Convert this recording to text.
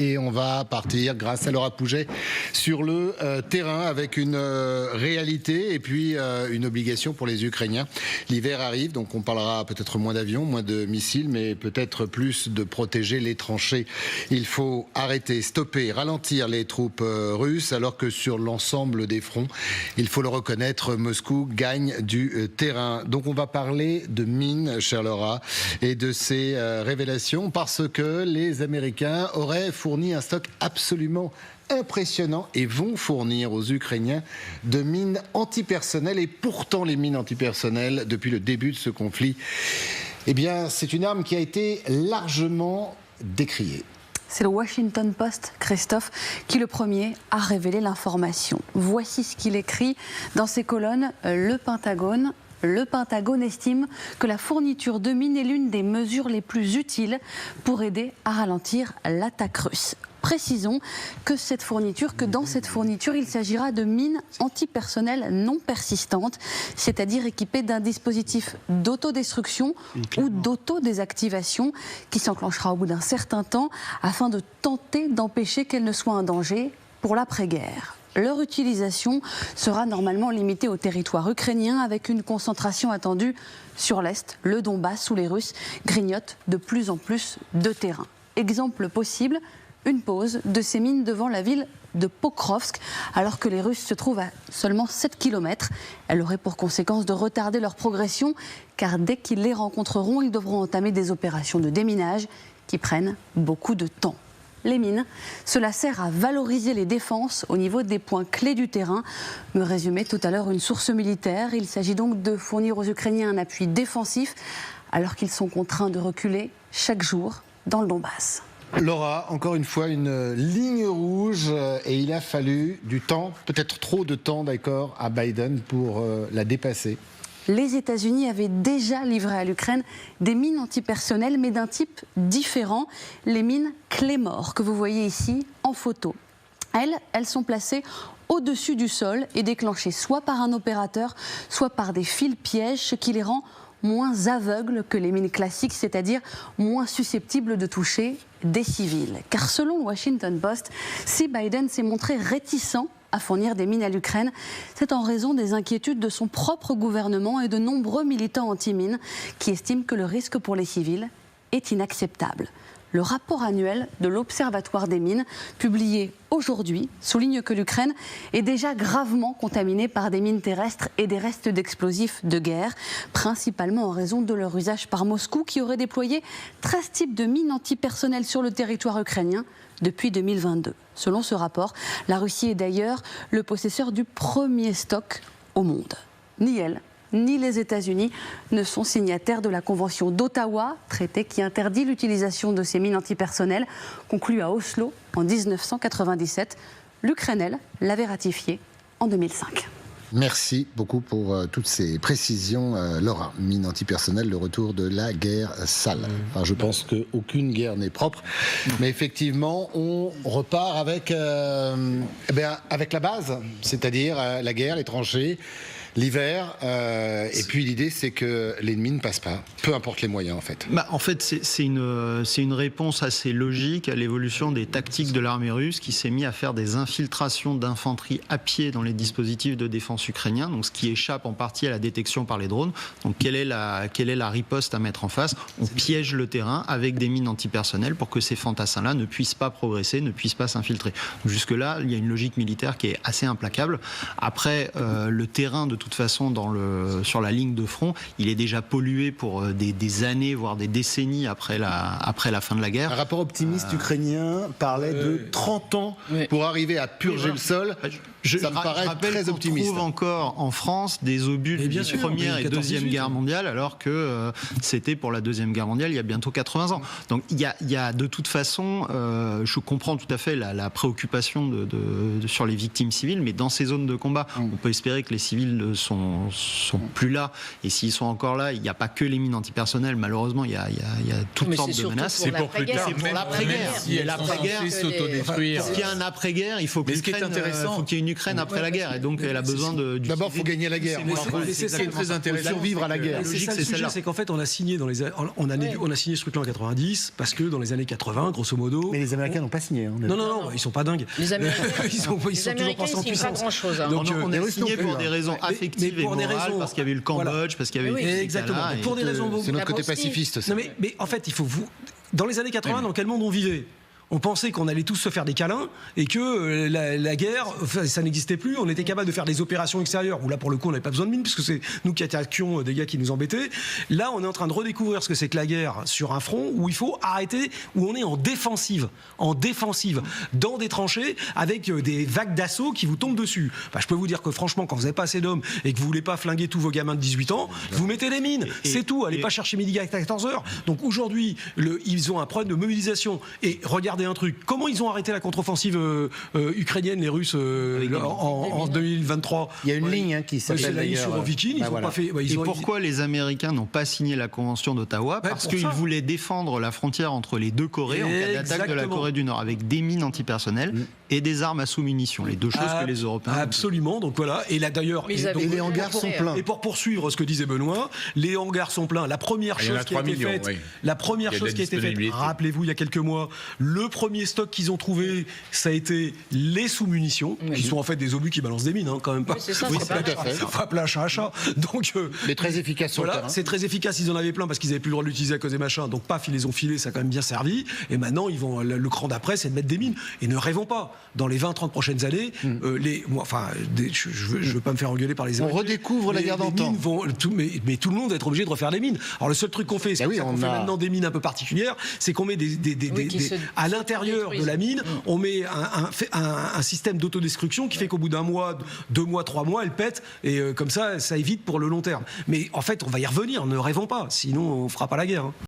Et on va partir, grâce à Laura Pouget, sur le terrain avec une réalité et puis une obligation pour les Ukrainiens. L'hiver arrive, donc on parlera peut-être moins d'avions, moins de missiles, mais peut-être plus de protéger les tranchées. Il faut arrêter, stopper, ralentir les troupes russes, alors que sur l'ensemble des fronts, il faut le reconnaître, Moscou gagne du terrain. Donc on va parler de mines, chère Laura, et de ces révélations, parce que les Américains auraient fourni un stock absolument impressionnant et vont fournir aux Ukrainiens de mines antipersonnelles. Et pourtant, les mines antipersonnelles, depuis le début de ce conflit, eh bien, c'est une arme qui a été largement décriée. C'est le Washington Post, Christophe, qui le premier a révélé l'information. Voici ce qu'il écrit dans ses colonnes. Le Pentagone estime que la fourniture de mines est l'une des mesures les plus utiles pour aider à ralentir l'attaque russe. Précisons que dans cette fourniture, il s'agira de mines antipersonnelles non persistantes, c'est-à-dire équipées d'un dispositif d'autodestruction ou d'autodésactivation qui s'enclenchera au bout d'un certain temps afin de tenter d'empêcher qu'elles ne soient un danger pour l'après-guerre. Leur utilisation sera normalement limitée au territoire ukrainien avec une concentration attendue sur l'Est, le Donbass, où les Russes grignotent de plus en plus de terrain. Exemple possible, une pause de ces mines devant la ville de Pokrovsk, alors que les Russes se trouvent à seulement 7 km. Elle aurait pour conséquence de retarder leur progression, car dès qu'ils les rencontreront, ils devront entamer des opérations de déminage qui prennent beaucoup de temps. Les mines, cela sert à valoriser les défenses au niveau des points clés du terrain, me résumait tout à l'heure une source militaire. Il s'agit donc de fournir aux Ukrainiens un appui défensif alors qu'ils sont contraints de reculer chaque jour dans le Donbass. Laura, encore une fois, une ligne rouge et il a fallu du temps, peut-être trop de temps d'accord, à Biden pour la dépasser. Les États-Unis avaient déjà livré à l'Ukraine des mines antipersonnelles, mais d'un type différent, les mines Claymore, que vous voyez ici en photo. Elles sont placées au-dessus du sol et déclenchées soit par un opérateur, soit par des fils pièges, ce qui les rend moins aveugles que les mines classiques, c'est-à-dire moins susceptibles de toucher des civils. Car selon le Washington Post, si Biden s'est montré réticent à fournir des mines à l'Ukraine, c'est en raison des inquiétudes de son propre gouvernement et de nombreux militants anti-mines qui estiment que le risque pour les civils est inacceptable. Le rapport annuel de l'Observatoire des mines, publié aujourd'hui, souligne que l'Ukraine est déjà gravement contaminée par des mines terrestres et des restes d'explosifs de guerre, principalement en raison de leur usage par Moscou, qui aurait déployé 13 types de mines antipersonnelles sur le territoire ukrainien depuis 2022. Selon ce rapport, la Russie est d'ailleurs le possesseur du premier stock au monde. Ni elle, ni les États-Unis ne sont signataires de la Convention d'Ottawa, traité qui interdit l'utilisation de ces mines antipersonnelles, conclue à Oslo en 1997. L'Ukraine, elle, l'avait ratifié en 2005. Merci beaucoup pour toutes ces précisions, Laura. Mine antipersonnelle, le retour de la guerre sale. Enfin, je pense qu'aucune guerre n'est propre, mais effectivement, on repart avec la base, c'est-à-dire la guerre, les tranchées, l'hiver, et puis l'idée c'est que l'ennemi ne passe pas, peu importe les moyens en fait. En fait c'est une réponse assez logique à l'évolution des tactiques de l'armée russe qui s'est mis à faire des infiltrations d'infanterie à pied dans les dispositifs de défense ukrainiens, donc ce qui échappe en partie à la détection par les drones. Donc quelle est la riposte à mettre en face? On piège le terrain avec des mines antipersonnelles pour que ces fantassins-là ne puissent pas progresser, ne puissent pas s'infiltrer. Jusque-là, il y a une logique militaire qui est assez implacable. Après, le terrain de toute façon sur la ligne de front, il est déjà pollué pour des années, voire des décennies après la fin de la guerre. Un rapport optimiste ukrainien parlait de 30 ans pour arriver à purger le sol. Ça me paraît très optimiste. On trouve encore en France des obus de Première et Deuxième Guerre mondiale, alors que c'était pour la Deuxième Guerre mondiale il y a bientôt 80 ans. Donc il y a de toute façon, je comprends tout à fait la préoccupation sur les victimes civiles, mais dans ces zones de combat, on peut espérer que les civils sont plus là. Et s'ils sont encore là, il n'y a pas que les mines antipersonnelles. Malheureusement, il y a toutes sortes de menaces. C'est pour plus tard. C'est pour l'après-guerre. Si l'après-guerre s'autodétruire. Pour qu'il y ait un après-guerre, il faut qu'il y ait une Ukraine après la guerre. Et donc, elle a besoin de. D'abord, il faut gagner la guerre. C'est très intéressant. Survivre à la guerre. C'est ça le sujet, c'est qu'en fait, on a signé on a signé ce truc-là en 90 parce que dans les années 80, grosso modo. Mais les Américains n'ont pas signé. Non, ils sont pas dingues. Les Américains, ils sont toujours pas sans puissance. pas grand-chose. Donc, on a signé pour des raisons affectives et morales, parce qu'il y avait eu le Cambodge, parce qu'il y avait eu. Exactement. Pour des raisons. C'est notre côté pacifiste. Ça. Non, mais en fait, dans les années 80, dans quel monde on vivait ? On pensait qu'on allait tous se faire des câlins et que la guerre, ça n'existait plus. On était capable de faire des opérations extérieures où là, pour le coup, on n'avait pas besoin de mines puisque c'est nous qui attaquions des gars qui nous embêtaient. Là, on est en train de redécouvrir ce que c'est que la guerre sur un front où il faut arrêter, où on est en défensive, dans des tranchées avec des vagues d'assaut qui vous tombent dessus. Je peux vous dire que franchement, quand vous n'avez pas assez d'hommes et que vous voulez pas flinguer tous vos gamins de 18 ans, vous mettez des mines. C'est tout. Allez pas chercher midi à 14h. Donc aujourd'hui, ils ont un problème de mobilisation. Et regardez un truc. Comment ils ont arrêté la contre-offensive ukrainienne, les Russes, en 2023 ? Il y a une ligne qui s'appelle c'est la ligne sur Ovikin. Ils ont pas fait. Et pourquoi les Américains n'ont pas signé la convention d'Ottawa ? Parce qu'ils voulaient défendre la frontière entre les deux Corées en cas d'attaque de la Corée du Nord, avec des mines antipersonnelles et des armes à sous-munitions. Les deux choses que les Européens. Absolument. Donc voilà. Et là d'ailleurs. Et les hangars sont pleins. Et pour poursuivre ce que disait Benoît, les hangars sont pleins. La première chose qui a été faite. La première chose qui a été faite. Rappelez-vous, il y a quelques mois, le premier stock qu'ils ont trouvé, ça a été les sous-munitions, qui sont en fait des obus qui balancent des mines, quand même pas. Oui, c'est ça, faut appeler un chat à chat. Donc, mais très efficace sur le terrain. C'est très efficace, ils en avaient plein parce qu'ils n'avaient plus le droit de l'utiliser à cause des machins, donc paf, ils les ont filés, ça a quand même bien servi. Et maintenant, le cran d'après, c'est de mettre des mines. Et ne rêvons pas, dans les 20-30 prochaines années, je veux pas me faire engueuler par les Américains. On redécouvre la guerre d'antan. Mais tout le monde va être obligé de refaire des mines. Alors le seul truc qu'on fait, c'est qu'on fait maintenant des mines un peu particulières, c'est qu'on met à l'intérieur de la mine, on met un système d'autodestruction qui fait qu'au bout d'un mois, 2 mois, 3 mois, elle pète et comme ça évite pour le long terme. Mais en fait, on va y revenir, ne rêvons pas, sinon on fera pas la guerre.